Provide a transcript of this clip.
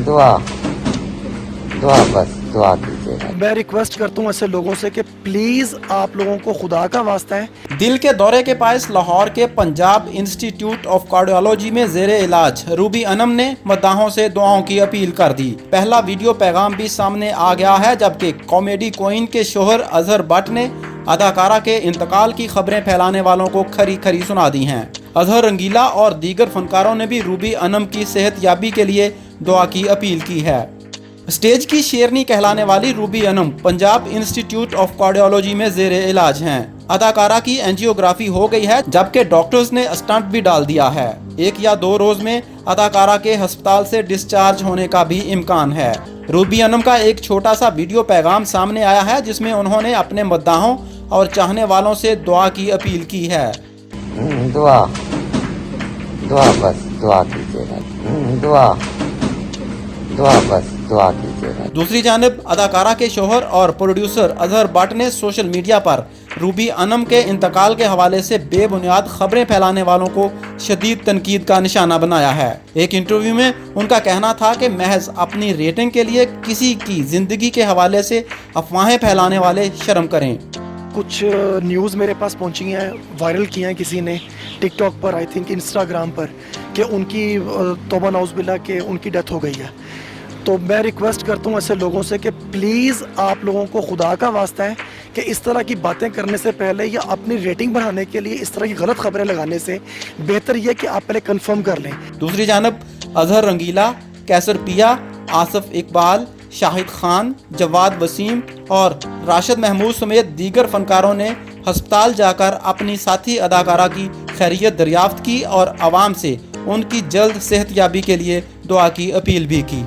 दुआ दुआ बस दुआ कीजिएगा। मैं रिक्वेस्ट करता हूँ ऐसे लोगों से कि प्लीज़ आप लोगों को खुदा का वास्ता है। दिल के दौरे के बायस लाहौर के पंजाब इंस्टीट्यूट ऑफ कार्डियोलॉजी में जेरे इलाज रूबी अनम ने मद्दाहों से दुआओं की अपील कर दी। पहला वीडियो पैगाम भी सामने आ गया है, जबकि कॉमेडी क्वीन के शोहर अजहर भट्ट ने अदाकारा के इंतकाल की खबरें फैलाने वालों को खरी खरी सुना दी हैं। अजहर रंगीला और दीगर फनकारों ने भी रूबी अनम की सेहत याबी के लिए दुआ की अपील की है। स्टेज की शेरनी कहलाने वाली Ruby Anam Punjab institute of cardiology में जेरे इलाज हैं। अदाकारा की एंजियोग्राफी हो गई है, जबकि डॉक्टर्स ने स्टंट भी डाल दिया है। 1 या 2 रोज में अदाकारा के अस्पताल से डिस्चार्ज होने का भी इम्कान है। रूबी अनम का एक छोटा सा वीडियो पैगाम सामने आया है, जिसमें उन्होंने अपने मद्दाहों और चाहने वालों से दुआ की अपील की है। दुआ दुआ बस दुआ कीजिएगा। दुआ दुआ बस दुआ कीजिएगा। दूसरी जानब अदाकारा के शोहर और प्रोड्यूसर अजहर भट्ट ने सोशल मीडिया पर रूबी अनम के इंतकाल के हवाले से बेबुनियाद खबरें फैलाने वालों को शदीद तनकीद का निशाना बनाया है। एक इंटरव्यू में उनका कहना था कि महज अपनी रेटिंग के लिए किसी की जिंदगी के हवाले से अफवाहें फैलाने वाले शर्म करें। कुछ न्यूज़ मेरे पास पहुंची हैं, वायरल की हैं किसी ने टिकटॉक पर, आई थिंक इंस्टाग्राम पर, कि उनकी तौबा नाउज़ुबिल्लाह के उनकी डेथ हो गई है। तो मैं रिक्वेस्ट करता हूँ ऐसे लोगों से कि प्लीज़ आप लोगों को खुदा का वास्ता है कि इस तरह की बातें करने से पहले या अपनी रेटिंग बढ़ाने के लिए इस तरह की गलत खबरें लगाने से बेहतर यह कि आप पहले कंफर्म कर लें। दूसरी जानब अजहर रंगीला, कैसर पिया, आसिफ इकबाल, शाहिद खान, जवाद वसीम और राशिद महमूद समेत दीगर फनकारों ने अस्पताल जाकर अपनी साथी अदाकारा की खैरियत दरियाफ्त की और आवाम से उनकी जल्द सेहतयाबी के लिए दुआ की अपील भी की।